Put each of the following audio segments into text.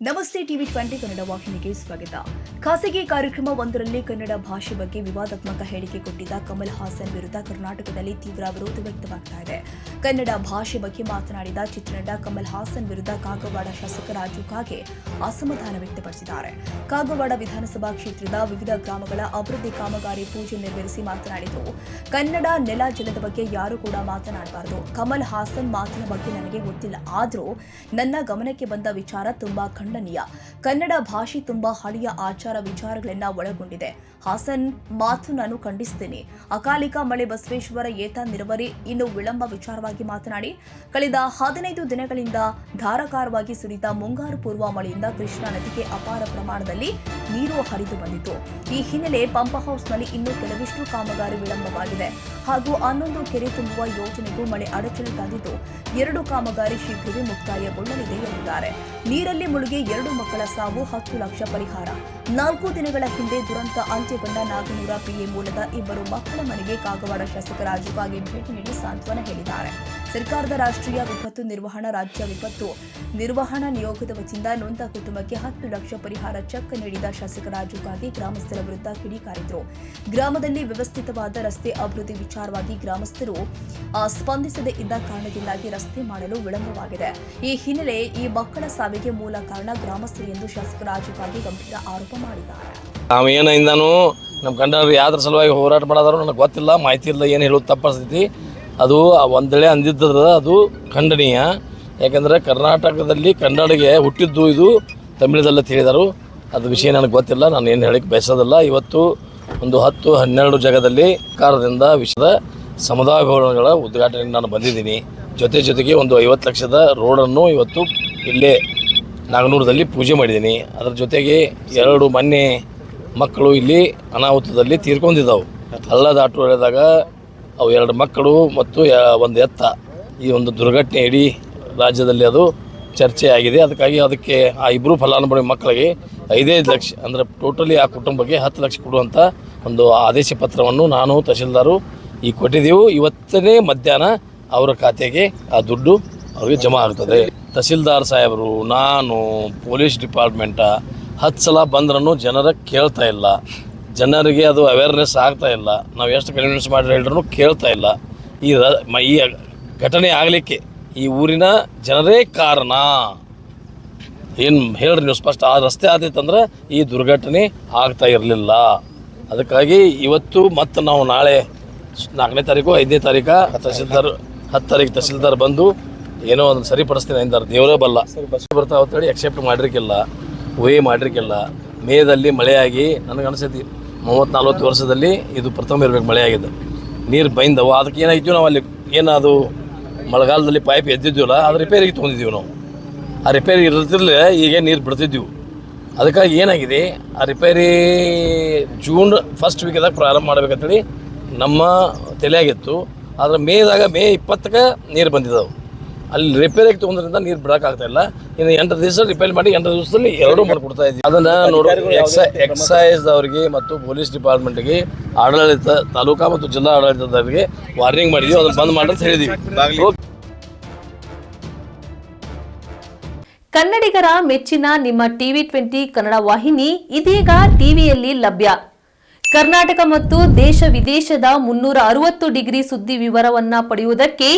ನಮಸ್ತೆ ಟಿವಿ 20 ಕನ್ನಡ ವಾಹಿನಿಗೆ ಸ್ವಾಗತ. ಖಾಸಗಿ ಕಾರ್ಯಕ್ರಮವೊಂದರಲ್ಲಿ ಕನ್ನಡ ಭಾಷೆ ಬಗ್ಗೆ ವಿವಾದಾತ್ಮಕ ಹೇಳಿಕೆ ಕೊಟ್ಟಿದ್ದ ಕಮಲ್ ಹಾಸನ್ ವಿರುದ್ಧ ಕರ್ನಾಟಕದಲ್ಲಿ ತೀವ್ರ ವಿರೋಧ ವ್ಯಕ್ತವಾಗ್ತಾ ಇದೆ. ಕನ್ನಡ ಭಾಷೆ ಬಗ್ಗೆ ಮಾತನಾಡಿದ ಚಿತ್ರನಟ ಕಮಲ್ ಹಾಸನ್ ವಿರುದ್ಧ ಕಾಗವಾಡ ಶಾಸಕ ರಾಜು ಕಾಗೆ ಅಸಮಾಧಾನ ವ್ಯಕ್ತಪಡಿಸಿದ್ದಾರೆ. ಕಾಗವಾಡ ವಿಧಾನಸಭಾ ಕ್ಷೇತ್ರದ ವಿವಿಧ ಗ್ರಾಮಗಳ ಅಭಿವೃದ್ಧಿ ಕಾಮಗಾರಿ ಪೂಜೆ ನೆರವೇರಿಸಿ ಮಾತನಾಡಿದರು. ಕನ್ನಡ ನೆಲ ಜಲದ ಬಗ್ಗೆ ಯಾರು ಕೂಡ ಮಾತನಾಡಬಾರದು. ಕಮಲ್ ಹಾಸನ್ ಮಾತಿನ ಬಗ್ಗೆ ನನಗೆ ಗೊತ್ತಿಲ್ಲ, ಆದರೂ ನನ್ನ ಗಮನಕ್ಕೆ ಬಂದ ವಿಚಾರ ತುಂಬಾ ಖಂಡನೀಯ. ಕನ್ನಡ ಭಾಷೆ ತುಂಬಾ ಹಳೆಯ ಆಚಾರ ವಿಚಾರಗಳನ್ನ ಒಳಗೊಂಡಿದೆ. ಹಾಸನ್ ಮಾತು ನಾನು ಖಂಡಿಸುತ್ತೇನೆ. ಅಕಾಲಿಕ ಮಳೆ ಬಸವೇಶ್ವರ ಏತ ನೀರಾವರಿ ಇನ್ನು ವಿಳಂಬ ವಿಚಾರವಾಗಿ ಮಾತನಾಡಿ, ಕಳೆದ 15 ದಿನಗಳಿಂದ ಧಾರಾಕಾರವಾಗಿ ಸುರಿದ ಮುಂಗಾರು ಪೂರ್ವ ಮಳೆಯಿಂದ ಕೃಷ್ಣಾ ನದಿಗೆ ಅಪಾರ ಪ್ರಮಾಣದಲ್ಲಿ ನೀರು ಹರಿದು ಬಂದಿತು. ಈ ಹಿನ್ನೆಲೆ ಪಂಪ್ ಹೌಸ್ನಲ್ಲಿ ಇನ್ನೂ ಕೆಲವಿಷ್ಟು ಕಾಮಗಾರಿ ವಿಳಂಬವಾಗಿದೆ ಹಾಗೂ 11 ಕೆರೆ ತುಂಬುವ ಯೋಜನೆಗೂ ಮಳೆ ಅಡಚಣೆ ತಂದಿದ್ದು 2 ಕಾಮಗಾರಿ ಶೀಘ್ರವೇ ಮುಕ್ತಾಯಗೊಳ್ಳಲಿದೆ ಎಂದಿದ್ದಾರೆ. ನೀರಲ್ಲಿ ಮುಳುಗಿ 2 ಮಕ್ಕಳ ಸಾವು, 10 ಲಕ್ಷ ಪರಿಹಾರ. 4 ದಿನಗಳ ಹಿಂದೆ ದುರಂತ ಅಂತ್ಯಗೊಂಡ ನಾಗನೂರ ಪಿಎ ಮೂಲದ 2 ಮಕ್ಕಳ ಮನೆಗೆ ಕಾಗವಾಡ ಶಾಸಕ ರಾಜು ಕಾಗೆ ಭೇಟಿ ನೀಡಿ ಸಾಂತ್ವನ ಹೇಳಿದ್ದಾರೆ. ಸರ್ಕಾರದ ರಾಷ್ಟ್ರೀಯ ವಿಪತ್ತು ನಿರ್ವಹಣಾ ರಾಜ್ಯ ವಿಪತ್ತು ನಿರ್ವಹಣಾ ನಿಯೋಗದ ವತಿಯಿಂದ ನೊಂದ ಕುಟುಂಬಕ್ಕೆ 10 ಲಕ್ಷ ಪರಿಹಾರ ಚೆಕ್ ನೀಡಿದ ಶಾಸಕ ರಾಜು ಕಾಗೆ ಗ್ರಾಮಸ್ಥರ ವಿರುದ್ಧ ಕಿಡಿಕಾರಿದರು. ಗ್ರಾಮದಲ್ಲಿ ವ್ಯವಸ್ಥಿತವಾದ ರಸ್ತೆ ಅಭಿವೃದ್ಧಿ ವಿಚಾರವಾಗಿ ಗ್ರಾಮಸ್ಥರು ಸ್ಪಂದಿಸದೇ ಇದ್ದ ಕಾರಣದಿಂದಾಗಿ ರಸ್ತೆ ಮಾಡಲು ವಿಳಂಬವಾಗಿದೆ. ಈ ಹಿನ್ನೆಲೆ ಈ ಮಕ್ಕಳ ಸಾವಿಗೆ ಮೂಲ ಕಾರಣ ಗ್ರಾಮಸ್ಥರು ಎಂದು ಶಾಸಕ ರಾಜು ಕಾಗೆ ಗಂಭೀರ ಆರೋಪ ಮಾಡಿದ್ದಾರೆ. ನಾವೇನಿಂದನೂ ನಮ್ಮ ಕಂಡವ್ರು ಯಾವ್ದ್ರ ಸಲುವಾಗಿ ಹೋರಾಟ ಮಾಡೋದಾರು ನನಗೆ ಗೊತ್ತಿಲ್ಲ, ಮಾಹಿತಿ ಇಲ್ಲ, ಏನು ಹೇಳೋದು ತಪ್ಪಿಸ್ತೈತಿ. ಅದು ಒಂದೆಳೆ ಅಂದಿದ್ದದ, ಅದು ಖಂಡನೀಯ. ಯಾಕೆಂದರೆ ಕರ್ನಾಟಕದಲ್ಲಿ ಕನ್ನಡಿಗೆ ಹುಟ್ಟಿದ್ದು ಇದು ತಮಿಳದಲ್ಲ ತಿಳಿದರು. ಅದು ವಿಷಯ ನನಗೆ ಗೊತ್ತಿಲ್ಲ, ನಾನು ಏನು ಹೇಳಕ್ಕೆ ಬಯಸೋದಿಲ್ಲ. ಇವತ್ತು ಒಂದು 10-12 ಜಾಗದಲ್ಲಿ ಸರ್ಕಾರದಿಂದ ವಿಷಯದ ಸಮುದಾಯ ಭವನಗಳ ಉದ್ಘಾಟನೆಗೆ ನಾನು ಬಂದಿದ್ದೀನಿ. ಜೊತೆಗೆ ಒಂದು 50 ಲಕ್ಷದ ರೋಡನ್ನು ಇವತ್ತು ಇಲ್ಲೇ ನಾಗನೂರದಲ್ಲಿ ಪೂಜೆ ಮಾಡಿದ್ದೀನಿ. ಅದರ ಜೊತೆಗೆ 2 ಮೊನ್ನೆ ಮಕ್ಕಳು ಇಲ್ಲಿ ಅನಾಹುತದಲ್ಲಿ ತೀರ್ಕೊಂಡಿದ್ದಾವೆ. ಹಳ್ಳ ದಾಟು ಹೇಳಿದಾಗ ಅವು 2 ಮಕ್ಕಳು ಮತ್ತು ಒಂದು ಎತ್ತ, ಈ ಒಂದು ದುರ್ಘಟನೆ ಇಡೀ ರಾಜ್ಯದಲ್ಲಿ ಅದು ಚರ್ಚೆ ಆಗಿದೆ. ಅದಕ್ಕೆ ಆ 2 ಫಲಾನುಭವಿ ಮಕ್ಕಳಿಗೆ 5 ಲಕ್ಷ ಅಂದರೆ ಟೋಟಲಿ ಆ ಕುಟುಂಬಕ್ಕೆ 10 ಲಕ್ಷ ಕೊಡುವಂಥ ಒಂದು ಆದೇಶ ಪತ್ರವನ್ನು ನಾನು ತಹಶೀಲ್ದಾರು ಕೊಟ್ಟಿದ್ದೆವು. ಇವತ್ತನೇ ಮಧ್ಯಾಹ್ನ ಅವರ ಖಾತೆಗೆ ಆ ದುಡ್ಡು ಅವ್ರಿಗೆ ಜಮಾ ಆಗ್ತದೆ. ತಹಶೀಲ್ದಾರ್ ಸಾಹೇಬರು, ನಾನು, ಪೊಲೀಸ್ ಡಿಪಾರ್ಟ್ಮೆಂಟ 10 ಸಲ ಬಂದ್ರೂ ಜನರ ಕೇಳ್ತಾ ಇಲ್ಲ. ಜನರಿಗೆ ಅದು ಅವೇರ್ನೆಸ್ ಆಗ್ತಾ ಇಲ್ಲ. ನಾವು ಎಷ್ಟು ಕನ್ವಿನ್ಸ್ ಮಾಡಿ ಹೇಳಿದ್ರು ಕೇಳ್ತಾ ಇಲ್ಲ. ಈ ಘಟನೆ ಆಗಲಿಕ್ಕೆ ಈ ಊರಿನ ಜನರೇ ಕಾರಣ. ಏನು ಹೇಳ್ರಿ ನೀವು ಸ್ಪಷ್ಟ. ಆ ರಸ್ತೆ ಆದೈತಂದ್ರೆ ಈ ದುರ್ಘಟನೆ ಆಗ್ತಾ ಇರಲಿಲ್ಲ. ಅದಕ್ಕಾಗಿ ಇವತ್ತು ಮತ್ತು ನಾವು ನಾಳೆ 4ನೇ ತಾರೀಕು 5ನೇ ತಾರೀಕು ತಹಶೀಲ್ದಾರ್ 10 ತಾರೀಕು ತಹಶೀಲ್ದಾರ್ ಬಂದು ಏನೋ ಒಂದು ಸರಿಪಡಿಸ್ತೀನಿ ಅಂತಾರೆ. ದೇವರೇ ಬಲ್ಲ ಬರ್ತಾವೆ ಅಂತೇಳಿ ಎಕ್ಸೆಪ್ಟ್ ಮಾಡಿರ್ಕಿಲ್ಲ, ಮಾಡಿರ್ಕಿಲ್ಲ. ಮೇದಲ್ಲಿ ಮಳೆಯಾಗಿ ನನಗೆ ಅನಿಸೈತಿ 30-40 ವರ್ಷದಲ್ಲಿ ಇದು ಪ್ರಥಮ ಇರಬೇಕು ಮಳೆಯಾಗಿದೆ. ನೀರು ಬೈಂದವು. ಅದಕ್ಕೆ ಏನಾಗಿದ್ದೀವಿ ನಾವು ಅಲ್ಲಿ ಏನದು ಮಳೆಗಾಲದಲ್ಲಿ ಪೈಪ್ ಎದ್ದಿದ್ದೀವಲ್ಲ, ಅದು ರಿಪೇರಿಗೆ ತೊಗೊಂಡಿದ್ದೀವಿ ನಾವು. ಆ ರಿಪೇರಿ ಇರ್ತಿರ್ಲಿ ಈಗ ನೀರು ಬಿಡ್ತಿದ್ದೀವಿ. ಅದಕ್ಕಾಗಿ ಏನಾಗಿದೆ, ಆ ರಿಪೇರಿ ಜೂನ್ ಫಸ್ಟ್ ವೀಕದಾಗ ಪ್ರಾರಂಭ ಮಾಡಬೇಕಂತೇಳಿ ನಮ್ಮ ತಲೆಯಾಗಿತ್ತು. ಆದರೆ ಮೇ 20ಕ್ಕೆ ನೀರು ಬಂದಿದ್ದಾವೆ. ಅಲ್ಲಿ ರಿಪೇರಿಗೆ ತೊಗೊಂಡ್ರಿಂದ ನೀರು ಬಿಡೋಕ್ಕಾಗ್ತಾ ಇಲ್ಲ. ಇನ್ನು 8 ದಿವಸ ರಿಪೇರಿ ಮಾಡಿ 8 ದಿವಸದಲ್ಲಿ 2 ಮಾಡಿಕೊಡ್ತಾ ಇದ್ದೀವಿ. ಅದನ್ನು ನೋಡಿ ಎಕ್ಸೈಸ್ ಅವರಿಗೆ ಮತ್ತು ಪೊಲೀಸ್ ಡಿಪಾರ್ಟ್ಮೆಂಟ್ಗೆ ಆಡಳಿತ ತಾಲೂಕಾ ಮತ್ತು ಜಿಲ್ಲಾ ಆಡಳಿತದವರಿಗೆ ವಾರ್ನಿಂಗ್ ಮಾಡಿದ್ವಿ. ಅದನ್ನು ಬಂದ್ ಮಾಡಿ ಅಂತ ಹೇಳಿದ್ವಿ. ಕನ್ನಡಿಗರ ಮೆಚ್ಚಿನ ನಿಮ್ಮ ಟಿವಿ 20 ಕನ್ನಡ ವಾಹಿನಿ ಇದೀಗ ಟಿವಿಯಲ್ಲಿ ಲಭ್ಯ. ಕರ್ನಾಟಕ ಮತ್ತು ದೇಶ ವಿದೇಶದ 360 ಡಿಗ್ರಿ ಸುದ್ದಿ ವಿವರವನ್ನ ಪಡೆಯುವುದಕ್ಕೆ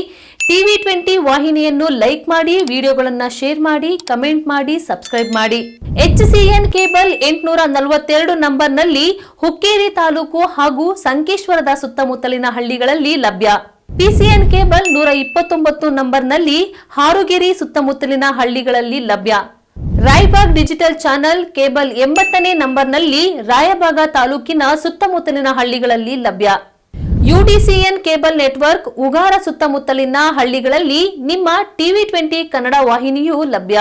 ಟಿವಿ 20 ವಾಹಿನಿಯನ್ನು ಲೈಕ್ ಮಾಡಿ, ವಿಡಿಯೋಗಳನ್ನು ಶೇರ್ ಮಾಡಿ, ಕಮೆಂಟ್ ಮಾಡಿ, ಸಬ್ಸ್ಕ್ರೈಬ್ ಮಾಡಿ. HCN ಕೇಬಲ್ 842 ನಂಬರ್ನಲ್ಲಿ ಹುಕ್ಕೇರಿ ತಾಲೂಕು ಹಾಗೂ ಸಂಕೇಶ್ವರದ ಸುತ್ತಮುತ್ತಲಿನ ಹಳ್ಳಿಗಳಲ್ಲಿ ಲಭ್ಯ. PCN ಕೇಬಲ್ 129 ನಂಬರ್ನಲ್ಲಿ ಹಾರುಗೆರೆ ಸುತ್ತಮುತ್ತಲಿನ ಹಳ್ಳಿಗಳಲ್ಲಿ ಲಭ್ಯ. ರಾಯಬಾಗ್ ಡಿಜಿಟಲ್ ಚಾನೆಲ್ ಕೇಬಲ್ 80ನೇ ನಂಬರ್ನಲ್ಲಿ ರಾಯಬಾಗ ತಾಲೂಕಿನ ಸುತ್ತಮುತ್ತಲಿನ ಹಳ್ಳಿಗಳಲ್ಲಿ ಲಭ್ಯ. UDCN ಕೇಬಲ್ ನೆಟ್ವರ್ಕ್ ಉಗಾರ ಸುತ್ತಮುತ್ತಲಿನ ಹಳ್ಳಿಗಳಲ್ಲಿ ನಿಮ್ಮ ಟಿವಿ 20 ಕನ್ನಡ ವಾಹಿನಿಯೂ ಲಭ್ಯ.